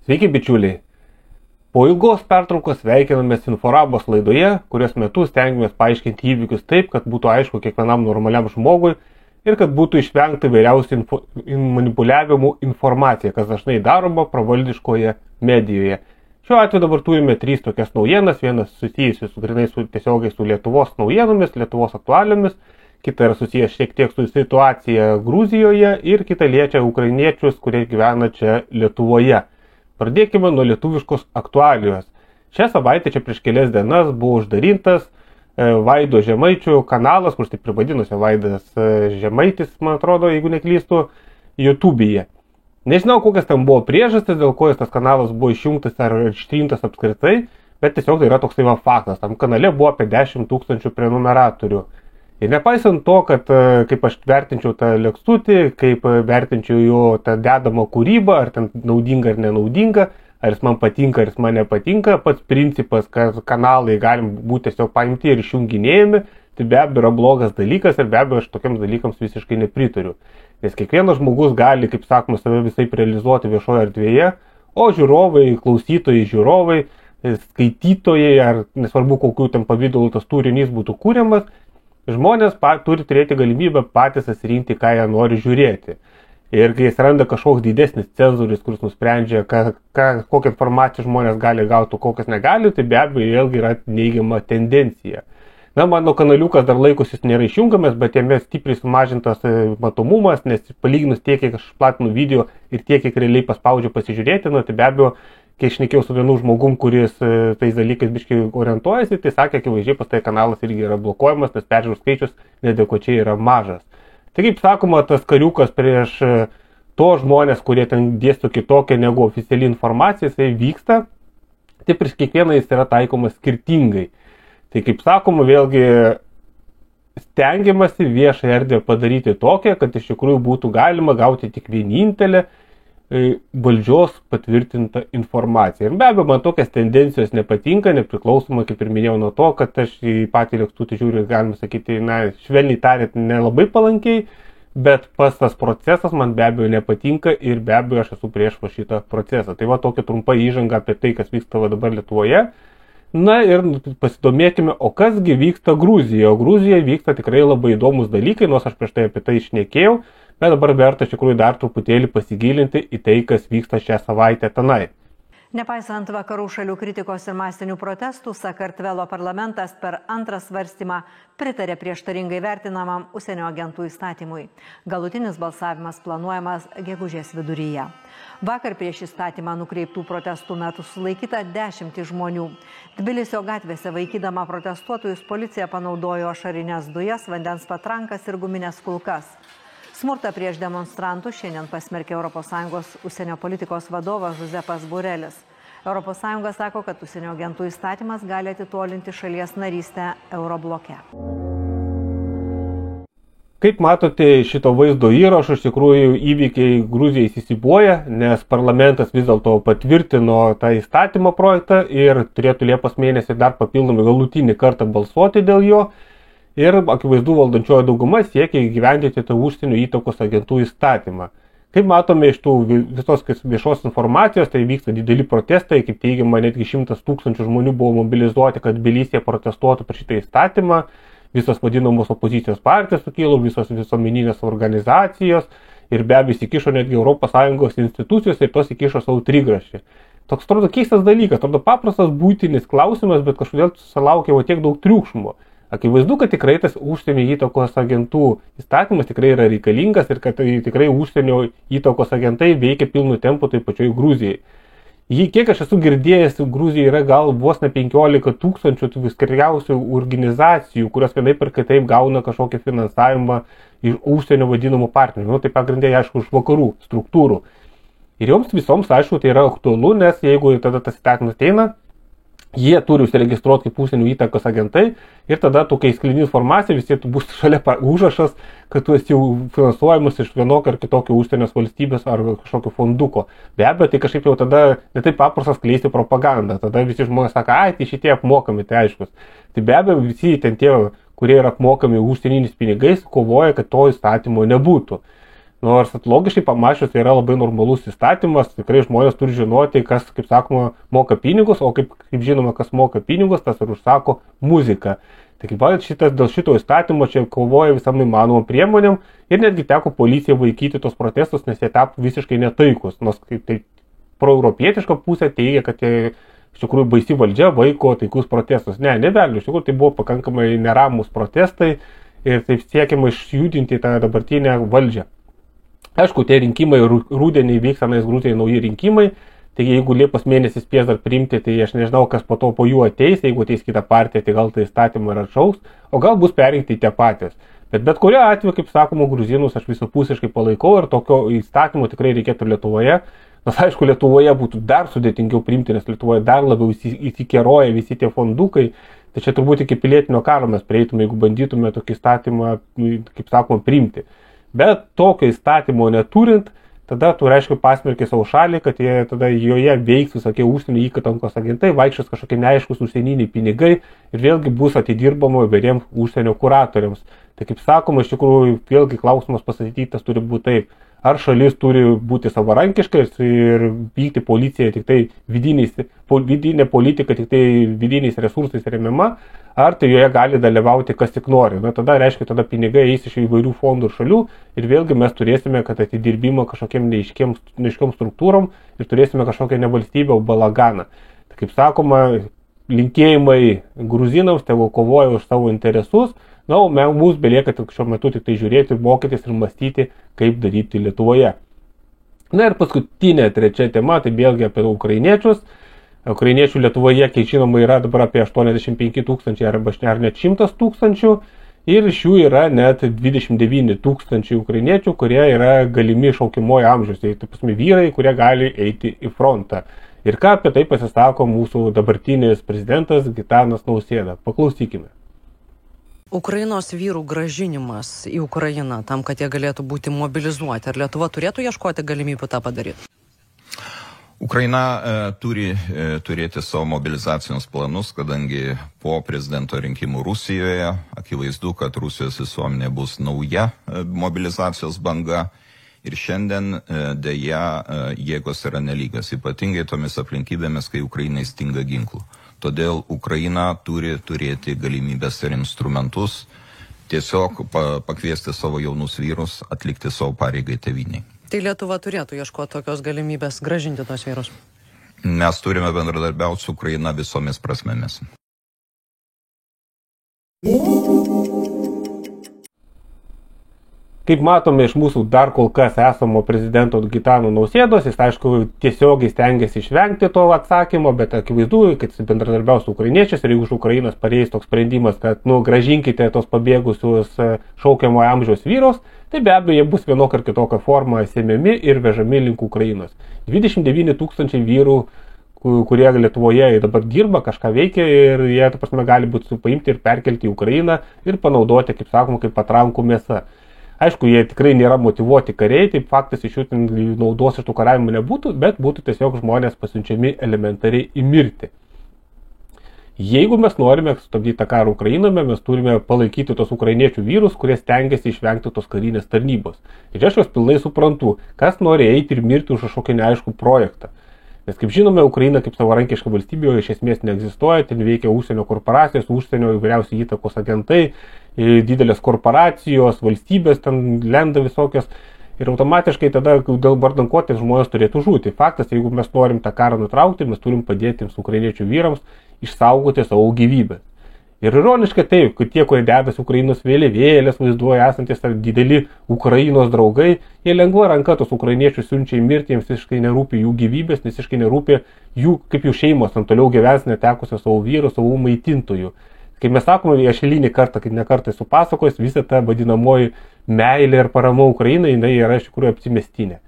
Sveiki bičiuliai! Po ilgos pertraukos sveikinamės Inforabos laidoje, kurios metu stengiamės paaiškinti įvykius taip, kad būtų aišku kiekvienam normaliam žmogui ir kad būtų išvengta vairiausių manipuliavimų informacija, kas dažnai daroma pravaldiškoje medijoje. Šiuo atveju dabar turime 3 tokias naujienas, vienas susijusi tiesiogiai su Lietuvos naujienomis, Lietuvos aktualiomis, kita yra susijęs šiek tiek su situacija Gruzijoje ir kita liečia ukrainiečius, kurie gyvena čia Lietuvoje. Pradėkime nuo lietuviškos aktualijos. Šią savaitę čia prieš kelias dienas buvo uždarintas Vaido Žemaičio kanalas, kuris taip ir vadinosi Vaidas Žemaitis, man atrodo, jeigu neklystu, YouTube'yje. Nežinau, kokias ten buvo priežastis, dėl ko tas kanalas buvo išjungtas ar ištrintas apskritai, bet tiesiog tai yra toksai faktas. Tam kanale buvo apie 10 000 prenumeratorių. Ir nepaisant to, kad kaip aš vertinčiau tą Lekstutį, kaip vertinčiau jo tą dedamą kūrybą, ar ten naudinga ar nenaudinga, ar jis man patinka, ar jis man nepatinka, pats principas, kad kanalai galim būti tiesiog paimti ir išjunginėjami, tai be abejo yra blogas dalykas ir be abejo aš tokiams dalykams visiškai nepritariu. Nes kiekvienas žmogus gali, kaip sakoma, save visai realizuoti viešoje erdvėje, o žiūrovai, klausytojai, žiūrovai, skaitytojai, ar nesvarbu kokiu ten pavidalu tas turinys būtų kūriamas, žmonės turi turėti galimybę patys atsirinkti, ką jie nori žiūrėti. Ir kai atsiranda kažkoks didesnis cenzorius, kuris nusprendžia, kokią informaciją žmonės gali gauti, kokias negali, tai be abejo vėlgi yra neigiama tendencija. Na, mano kanaliukas dar laikosi nėra išjungiamas, bet jame stipriai sumažintas matomumas, nes palyginus tiek, kiek aš platinu video ir tiek, kiek realiai paspaudžiu pasižiūrėti, tai be abejo, kai aš šnekėjau su vienu žmogum, kuris tais dalykais biškai orientuojasi, tai sakė, akivaizdžiai pas tai kanalas irgi yra blokuojamas, nes peržiūrų skaičius neadekvačiai yra mažas. Tai kaip sakoma, tas kariukas prieš to žmonės, kurie ten dėsto kitokią negu oficiali informacija, jisai vyksta, tai prieš kiekvieną jis yra taikomas skirtingai. Tai kaip sakoma, vėlgi stengiamasi viešą erdvę padaryti tokią, kad iš tikrųjų būtų galima gauti tik vienintelę valdžios patvirtinta informacija. Ir be abejo, man tokias tendencijos nepatinka, nepriklausomai, kaip ir minėjau, nuo to, kad aš į patį Lekstutį žiūriu, galima sakyti, švelniai tariant, nelabai palankiai, bet pas tas procesas man be abejo nepatinka ir be abejo aš esu prieš šitą procesą. Tai va tokia trumpa įžanga apie tai, kas vyksta dabar Lietuvoje. Na ir pasidomėkime, o kasgi vyksta Gruzijoje. O Gruzijoje vyksta tikrai labai įdomus dalykai, nors aš prieš tai apie tai šnekėjau, bet dabar verta iš tikrųjų dar truputėlį pasigilinti į tai, kas vyksta šią savaitę tenai. Nepaisant vakarų šalių kritikos ir masinių protestų, Sakartvelo parlamentas per antrą svarstymą pritarė prieštaringai vertinamam užsienio agentų įstatymui. Galutinis balsavimas planuojamas gegužės viduryje. Vakar prieš įstatymą nukreiptų protestų metu sulaikyta 10 žmonių. Tbilisio gatvėse vaikydama protestuotojus policija panaudojo ašarines dujas, vandens patrankas ir guminės kulkas. Smurtą prieš demonstrantus šiandien pasmerkė ES užsienio politikos vadovas Žozepas Borelis. ES sako, kad užsienio agentų įstatymas gali atitolinti šalies narystę Eurobloke. Kaip matote šito vaizdo įrašo, iš tikrųjų įvykiai Gruzijai įsisibuoja, nes parlamentas vis dėlto patvirtino tą įstatymo projektą ir turėtų Liepos mėnesį dar papildomai galutinį kartą balsuoti dėl jo. Ir akivaizdu valdančioji dauguma siekia įgyvendinti tą užsienio įtakos agentų įstatymą. Kaip matome iš tų visos viešos informacijos, tai vyksta dideli protestai, kaip teigiama, netgi 100 000 žmonių buvo mobilizuoti, kad Tbilisyje protestuotų per šitą įstatymą. Visos vadinamos opozicijos partijos sukilo, visos visuomeninės organizacijos ir be abejo įsikišo netgi ES institucijos ir tos įkišo savo trigrašį. Toks atrodo keistas dalykas, atrodo paprastas būtinis klausimas, bet kažkodėl susilaukė tiek daug triukšmo. Akivaizdu, kad tikrai tas užsienio įtakos agentų įstatymas tikrai yra reikalingas ir kad tikrai užsienio įtakos agentai veikia pilnu tempu taip pačioj Gruzijai. Kiek aš esu girdėjęs, Gruzijoje yra gal vos ne 15 000 skiriausių organizacijų, kurios vienaip ir kitaip gauna kažkokį finansavimą iš užsienio vadinamų partnerių, tai pagrindė, aišku, iš vakarų struktūrų. Ir joms visoms, aišku, tai yra aktualu, nes jeigu tada tas įstatymas ateina, jie turi užsiregistruoti kaip užsienio įtakos agentai ir tada tokia skleidžiama informacija visi bus šalia užrašas, kad tu esi jau finansuojamas iš vienokio ar kitokio užsienio valstybės ar kažkokio fonduko. Be abejo, tai kažkaip jau tada ne taip paprastas skleisti propagandą. Tada visi žmonės sako, tai šitie apmokami, tai aiškus. Tai be abejo, visi ten tie, kurie yra apmokami užsieniniais pinigais, kovoja, kad to įstatymo nebūtų. Nors logiškai pamačius tai yra labai normalus įstatymas, tikrai žmonės turi žinoti, kas, kaip sakoma, moka pinigus, o kaip žinoma, kas moka pinigus, tas ir užsako muziką. Tai kaip šitas dėl šito įstatymo čia kovoja visam įmanomom priemonėm ir netgi teko policijai vaikyti tos protestus, nes jie tapo visiškai netaikus. Nors tai proeuropietiška pusė teigia, kad jie iš tikrųjų baisi valdžia vaiko taikus protestus. Ne, nevelniu, iš tikrųjų tai buvo pakankamai neramus protestai ir taip siekiama išjudinti tą dabartinę valdžią. Aišku, tie rinkimai rudenį vyks, anais Grūtėje nauji rinkimai, tai jeigu Liepos mėnesį spės dar priimti, tai aš nežinau, kas po to po jų ateis, jeigu ateis kita partija, tai gal tai įstatymą ir atšauks, o gal bus perinkti tie patys. Bet kuriuo atveju, kaip sakoma, gruzinus aš visapusiškai palaikau ir tokio įstatymo tikrai reikėtų Lietuvoje. Nors aišku, Lietuvoje būtų dar sudėtingiau priimti, nes Lietuvoje dar labiau įsikeroja visi tie fondukai. Tai čia turbūt iki pilietinio karo mes prieitume, jeigu bandytume tokį įstatymą, kaip sakoma, priimti. Bet tokio įstatymo neturint, tada tu reiškia pasmerkė savo šalį, kad jie tada joje veiks visokie užsienio įtankos agentai, vaikščios kažkokie neaiškus užsieniniai pinigai ir vėlgi bus atidirbama įvairiems užsienio kuratoriams. Tai kaip sakoma, iš tikrųjų vėlgi klausimas pasakytas turi būti taip. Ar šalis turi būti savarankiška ir vykti policija tik tai vidinė politika tik tai vidiniais resursais remiama, ar tai joje gali dalyvauti kas tik nori. Na tada reiškia, tada pinigai eis iš įvairių fondų ir šalių ir vėlgi mes turėsime, kad atidirbimą kažkokiam neaiškiam struktūrom ir turėsime kažkokią nevalstybę, o balaganą. Tai kaip sakoma, linkėjimai gruzinams, tegu kovoja už savo interesus. Na, o mums belieka tik šiuo metu tik tai žiūrėti, mokytis ir mąstyti, kaip daryti Lietuvoje. Na ir paskutinė, trečia tema, tai vėlgi apie ukrainiečius. Ukrainiečių Lietuvoje, kiek žinoma, yra dabar apie 85 tūkstančiai arba ar net 100 tūkstančių. Ir iš jų yra net 29 tūkstančiai ukrainiečių, kurie yra galimi šaukimojo amžiaus. Tai pasme vyrai, kurie gali eiti į frontą. Ir ką apie tai pasisako mūsų dabartinis prezidentas Gitanas Nausėda. Paklausykime. Ukrainos vyrų gražinimas į Ukrainą tam, kad jie galėtų būti mobilizuoti. Ar Lietuva turėtų ieškoti galimybių tą padaryti? Ukraina turi turėti savo mobilizacinius planus, kadangi po prezidento rinkimų Rusijoje akivaizdu, kad Rusijos visuomenė bus nauja mobilizacijos banga ir šiandien dėja jėgos yra nelygios, ypatingai tomis aplinkybėmis, kai Ukrainai stinga ginklų. Todėl Ukraina turi turėti galimybės ir instrumentus tiesiog pakviesti savo jaunus vyrus atlikti savo pareigai tėvynei. Tai Lietuva turėtų ieškoti tokios galimybės gražinti tos vyrus? Mes turime bendradarbiauti su Ukraina visomis prasmėmis. Kaip matome iš mūsų dar kol kas esamo prezidento Gitano Nausėdos, jis aišku tiesiogiai stengiasi išvengti to atsakymo, bet akivaizdu, kad jis bendradarbiaus su ukrainiečiais ir jeigu iš Ukrainos pareis toks sprendimas, kad gražinkite tos pabėgusius šaukiamojo amžiaus vyrus, tai be abejo jie bus vienokia ar kitokia forma sėmiami ir vežami link Ukrainos. 29 tūkstančiai vyrų, kurie Lietuvoje dabar dirba, kažką veikia ir jie, ta prasme, gali būti paimti ir perkelti į Ukrainą ir panaudoti, kaip sakoma, kaip patrankų mėsa. Aišku, jie tikrai nėra motyvuoti kariai, taip faktas iš jų naudos iš tų kariavimų nebūtų, bet būtų tiesiog žmonės pasiunčiami elementariai į mirtį. Jeigu mes norime stabdyti tą karą Ukrainoje, mes turime palaikyti tos ukrainiečių vyrus, kurie stengiasi išvengti tos karinės tarnybos. Ir aš juos pilnai suprantu, kas nori eiti ir mirti už kažkokį neaiškų projektą. Nes kaip žinome, Ukraina kaip savarankiška valstybė iš esmės neegzistuoja, ten veikia užsienio korporacijos, užsienio įvairiausiai įtakos agentai, didelės korporacijos, valstybės ten lenda visokios ir automatiškai tada dėl vardankuotės žmonės turėtų žūti. Faktas, jeigu mes norim tą karą nutraukti, mes turim padėti ukrainiečių vyrams išsaugoti savo gyvybę. Ir ironiškai taip, kad tie, kurie dedasi Ukrainos vėliavėlės, vaizduoja esantis dideli Ukrainos draugai, jie lengva ranka tos ukrainiečius siunčia į mirtį, jiems visiškai nerūpi jų gyvybės, visiškai nerūpi jų, kaip jų šeimos, ant toliau gyvens netekusios savo vyrų, savo maitintojų. Kai mes sakome, aš eilinį kartą, kai nekartą esu pasakojęs, visa ta vadinamoji meilė ir parama Ukrainai, jinai yra iš tikrųjų apsimestinė.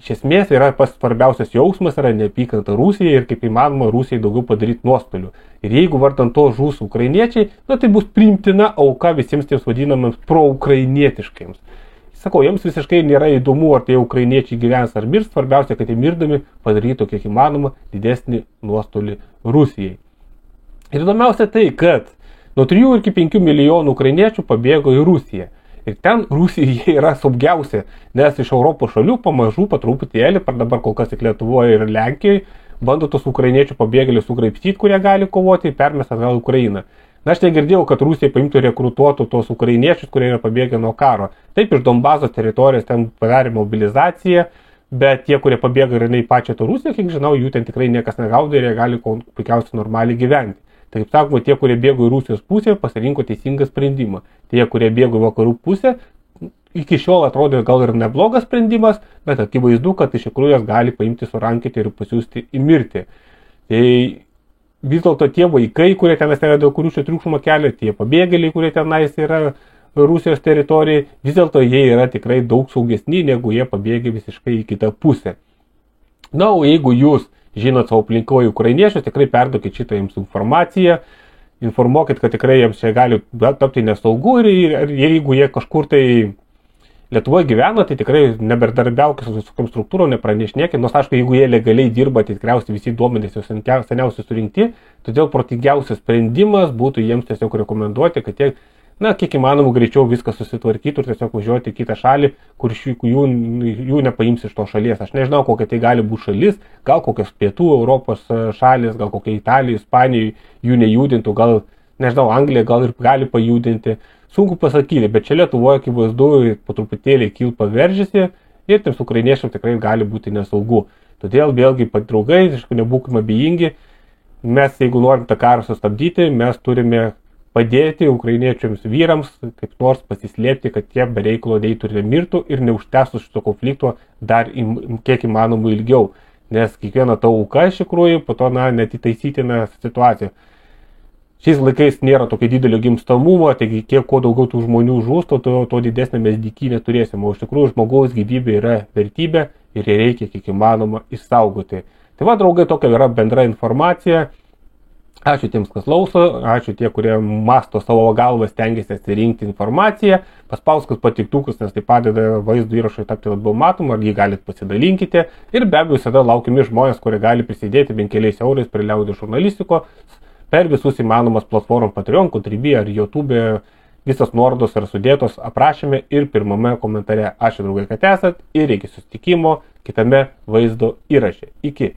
Iš esmės yra pats svarbiausias jausmas yra neapykanta Rusijai ir kaip įmanoma Rusijai daugiau padaryti nuostolių. Ir jeigu vartant to žus ukrainiečiai, tai bus priimtina auka visiems tiems vadinamams proukrainietiškaims. Sakau, jiems visiškai nėra įdomu, ar tie ukrainiečiai gyvens ar mirs, svarbiausia, kad jie mirdami padarytų kiek įmanoma didesnį nuostolį Rusijai. Ir įdomiausia tai, kad nuo 3 iki 5 milijonų ukrainiečių pabėgo į Rusiją. Ir ten Rusija yra saugiausia, nes iš Europos šalių pamažu, patruputėlį, dabar kol kas tik Lietuvoje ir Lenkijoje, bando tos ukrainiečių pabėgėlius sugraibstyti, kurie gali kovoti, ir permest atgal Ukrainą. Na, aš negirdėjau, kad Rusija paimtų ir rekrutuotų tos ukrainiečius, kurie yra pabėgę nuo karo. Taip, iš Donbaso teritorijos ten padarė mobilizaciją, bet tie, kurie pabėga ir į pačią to Rusiją, kiek žinau, jų ten tikrai niekas negaudė ir jie gali puikiausiai normaliai gyventi. Tai kaip sakoma, tie, kurie bėgo į Rusijos pusę, pasirinko teisingą sprendimą. Tie, kurie bėgo į vakarų pusę, iki šiol atrodė gal ir neblogas sprendimas, bet akivaizdu, kad iš tikrųjų jas gali paimti, surankyti ir pasiųsti į mirtį. Tai vis dėlto tie vaikai, kurie tenais yra dėl kurių čia triukšmą kelia, tie pabėgėliai, kurie tenais yra Rusijos teritorijai, vis dėlto jie yra tikrai daug saugesni, negu jie pabėgė visiškai į kitą pusę. Na, o jeigu jūs žinot savo aplinkoje ukrainiečius, tikrai perduokit šitą jums informaciją, informuokit, kad tikrai jiems čia gali tapti nesaugu ir jeigu jie kažkur tai Lietuvoje gyvena, tai tikrai neberdarbiaukit su visokiam struktūrom, nepranešinėkit, nors aišku, jeigu jie legaliai dirba, tai tikriausiai visi duomenys jau seniausiai surinkti, todėl protingiausias sprendimas būtų jiems tiesiog rekomenduoti, kad jie, kiek įmanoma greičiau viską susitvarkytų ir tiesiog važiuoti į kitą šalį, kur jų nepaims iš to šalies. Aš nežinau, kokia tai gali būti šalis, gal kokios pietų Europos šalis, gal kokia Italija, Ispanija jų nejudintų, gal, nežinau, Anglija gal ir gali pajudinti. Sunku pasakyti, bet čia Lietuvoje akivaizdu po truputėlį kilpa veržėsi ir tiems ukrainiečiams tikrai gali būti nesaugu. Todėl vėlgi draugai, aišku, nebūkime abejingi, mes jeigu norim tą karą sustabdyti, mes turime padėti ukrainiečiams vyrams kaip nors pasislėpti, kad jie be reikalo neitų ir mirtų ir neužtęstų šito konflikto dar kiek įmanoma ilgiau. Nes kiekviena ta auka iš tikrųjų po to netitaisytina situacija. Šiais laikais nėra tokio didelio gimstamumo, taigi kiek kuo daugiau tų žmonių žūsta, to didesnė mes dykynę turėsime. O iš tikrųjų žmogaus gyvybė yra vertybė ir ją reikia kiek įmanoma išsaugoti. Tai va, draugai, tokia yra bendra informacija. Ačiū tiems, kas klauso, ačiū tie, kurie masto savo galvą, stengiasi atsirinkti informaciją. Paspauskit patiktukus, nes tai padeda vaizdo įrašui tapti labiau matomą, ar jį galite pasidalinkite. Ir be abejo, visada laukiami žmonės, kurie gali prisidėti bent keliais eurais prie liaudies žurnalistikos. Per visus įmanomas platformą Patreon, Contribui ar YouTube, visas nuorodos yra sudėtos aprašyme ir pirmame komentare. Ačiū draugai, kad esat ir iki susitikimo kitame vaizdo įraše. Iki.